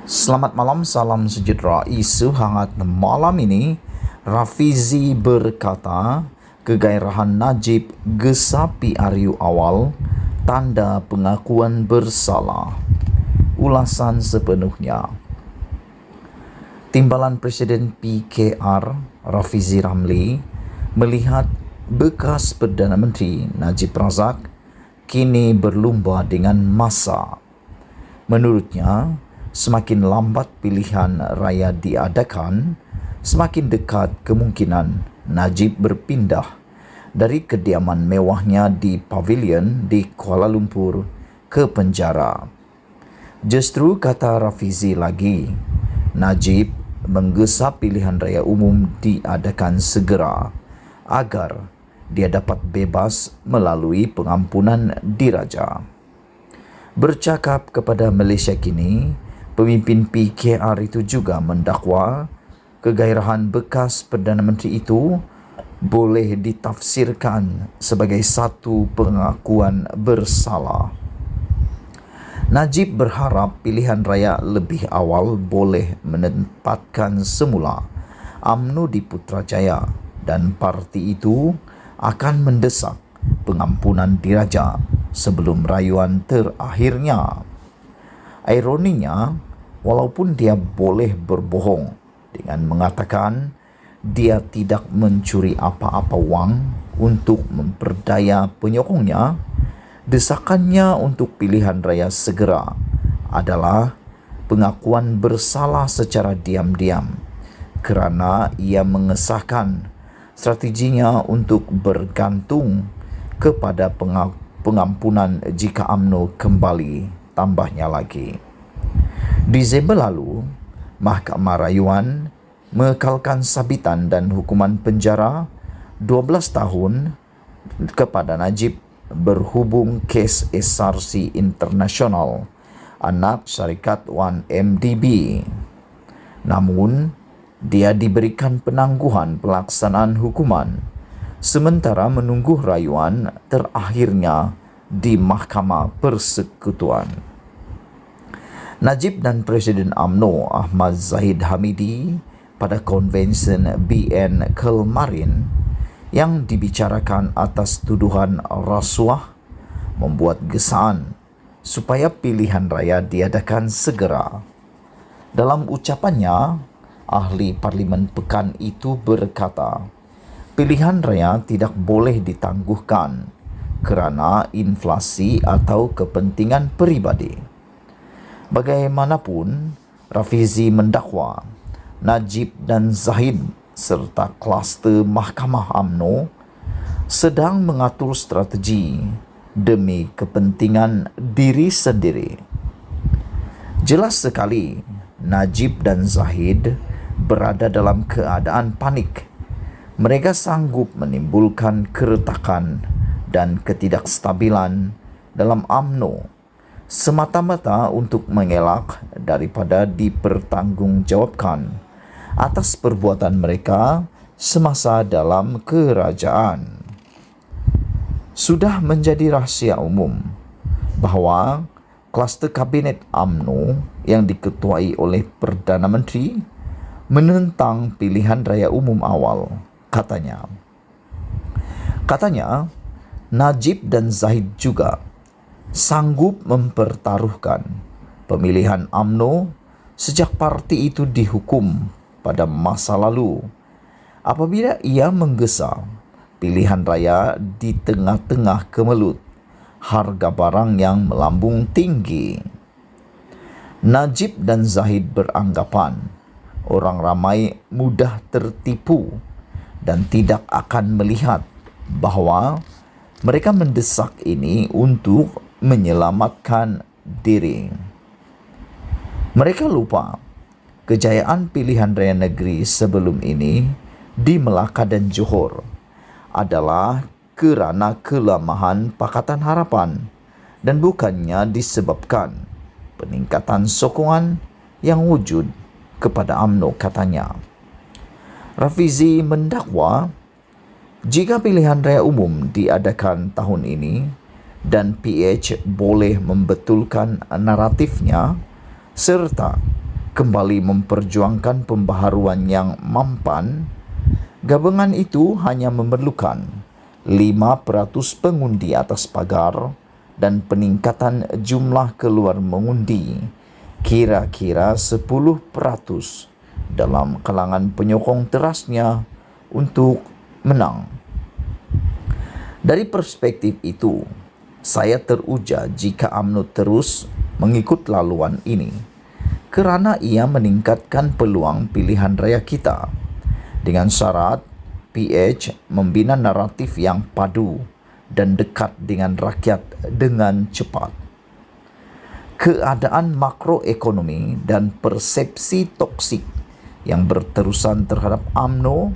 Selamat malam, salam sejahtera. Isu hangat malam ini, Rafizi berkata, kegairahan Najib gesapi RU awal, tanda pengakuan bersalah. Ulasan sepenuhnya. Timbalan Presiden PKR, Rafizi Ramli, melihat bekas Perdana Menteri Najib Razak kini berlumba dengan masa. Menurutnya, semakin lambat pilihan raya diadakan, semakin dekat kemungkinan Najib berpindah dari kediaman mewahnya di Pavilion di Kuala Lumpur ke penjara. Justru, kata Rafizi lagi, Najib menggesa pilihan raya umum diadakan segera agar dia dapat bebas melalui pengampunan diraja. Bercakap kepada Malaysia Kini, pemimpin PKR itu juga mendakwa kegairahan bekas Perdana Menteri itu boleh ditafsirkan sebagai satu pengakuan bersalah. Najib berharap pilihan raya lebih awal boleh menempatkan semula UMNO di Putrajaya dan parti itu akan mendesak pengampunan diraja sebelum rayuan terakhirnya. Ironinya, walaupun dia boleh berbohong dengan mengatakan dia tidak mencuri apa-apa wang untuk memperdaya penyokongnya, desakannya untuk pilihan raya segera adalah pengakuan bersalah secara diam-diam kerana ia mengesahkan strateginya untuk bergantung kepada pengampunan jika UMNO kembali, tambahnya lagi. Disember lalu, Mahkamah Rayuan mengekalkan sabitan dan hukuman penjara 12 tahun kepada Najib berhubung kes SRC International, anak syarikat 1MDB. Namun, dia diberikan penangguhan pelaksanaan hukuman sementara menunggu rayuan terakhirnya di Mahkamah Persekutuan. Najib dan Presiden UMNO Ahmad Zahid Hamidi pada konvensyen BN kemarin yang dibicarakan atas tuduhan rasuah membuat gesaan supaya pilihan raya diadakan segera. Dalam ucapannya, ahli Parlimen Pekan itu berkata, pilihan raya tidak boleh ditangguhkan kerana inflasi atau kepentingan peribadi. Bagaimanapun, Rafizi mendakwa Najib dan Zahid serta kluster Mahkamah UMNO sedang mengatur strategi demi kepentingan diri sendiri. Jelas sekali, Najib dan Zahid berada dalam keadaan panik. Mereka sanggup menimbulkan keretakan dan ketidakstabilan dalam UMNO semata-mata untuk mengelak daripada dipertanggungjawabkan atas perbuatan mereka semasa dalam kerajaan. Sudah menjadi rahsia umum bahawa kluster kabinet UMNO yang diketuai oleh Perdana Menteri menentang pilihan raya umum awal, katanya. Katanya, Najib dan Zahid juga sanggup mempertaruhkan pemilihan UMNO sejak parti itu dihukum pada masa lalu apabila ia menggesa pilihan raya di tengah-tengah kemelut harga barang yang melambung tinggi. Najib dan Zahid beranggapan orang ramai mudah tertipu dan tidak akan melihat bahawa mereka mendesak ini untuk menyelamatkan diri. Mereka lupa kejayaan pilihan raya negeri sebelum ini di Melaka dan Johor adalah kerana kelemahan Pakatan Harapan dan bukannya disebabkan peningkatan sokongan yang wujud kepada UMNO, katanya. Rafizi mendakwa jika pilihan raya umum diadakan tahun ini dan PH boleh membetulkan naratifnya serta kembali memperjuangkan pembaharuan yang mampan, gabungan itu hanya memerlukan 5% pengundi atas pagar dan peningkatan jumlah keluar mengundi kira-kira 10% dalam kalangan penyokong terasnya untuk menang. Dari perspektif itu, saya teruja jika UMNO terus mengikut laluan ini, kerana ia meningkatkan peluang pilihan raya kita dengan syarat PH membina naratif yang padu dan dekat dengan rakyat dengan cepat. Keadaan makroekonomi dan persepsi toksik yang berterusan terhadap UMNO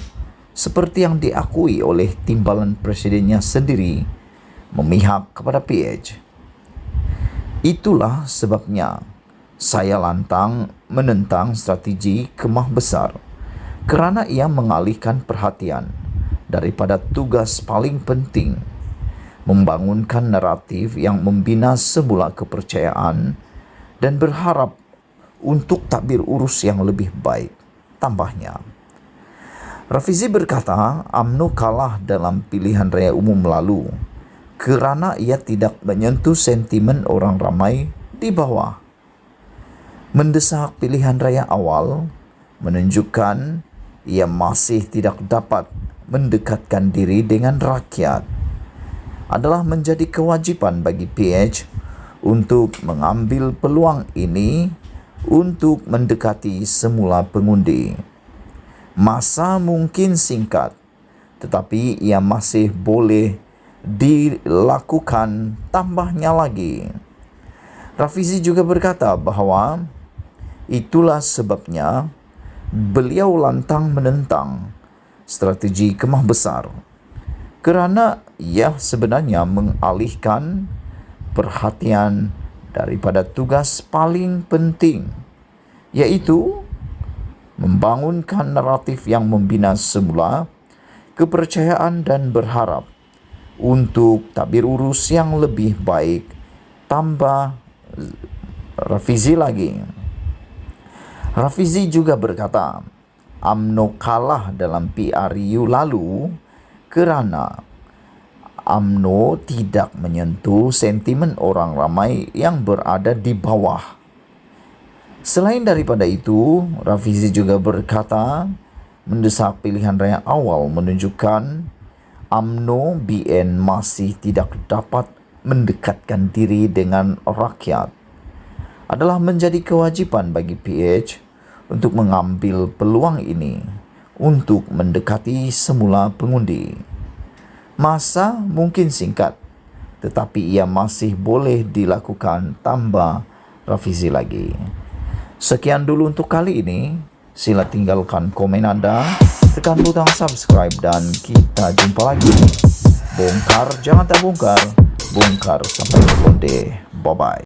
seperti yang diakui oleh timbalan presidennya sendiri memihak kepada PH. Itulah sebabnya saya lantang menentang strategi kemah besar, kerana ia mengalihkan perhatian daripada tugas paling penting, membangunkan naratif yang membina semula kepercayaan dan berharap untuk takbir urus yang lebih baik. Tambahnya, Rafizi berkata UMNO kalah dalam pilihan raya umum lalu kerana ia tidak menyentuh sentimen orang ramai di bawah. Mendesak pilihan raya awal menunjukkan ia masih tidak dapat mendekatkan diri dengan rakyat. Adalah menjadi kewajipan bagi PH untuk mengambil peluang ini untuk mendekati semula pengundi. Masa mungkin singkat, tetapi ia masih boleh dilakukan, tambahnya lagi. Rafizi juga berkata bahawa itulah sebabnya beliau lantang menentang strategi kemah besar, kerana ia sebenarnya mengalihkan perhatian daripada tugas paling penting, iaitu membangunkan naratif yang membina semula kepercayaan dan berharap untuk takbir urus yang lebih baik. Tambah Rafizi lagi. Rafizi juga berkata UMNO kalah dalam PRU lalu kerana UMNO tidak menyentuh sentimen orang ramai yang berada di bawah. Selain daripada itu, Rafizi juga berkata mendesak pilihan raya awal menunjukkan UMNO BN masih tidak dapat mendekatkan diri dengan rakyat. Adalah menjadi kewajipan bagi PH untuk mengambil peluang ini untuk mendekati semula pengundi. Masa mungkin singkat, tetapi ia masih boleh dilakukan, tambah Rafizi lagi. Sekian dulu untuk kali ini. Sila tinggalkan komen anda, tekan butang subscribe dan kita jumpa lagi. Bongkar jangan terbongkar, bongkar sampai konde. Bye-bye.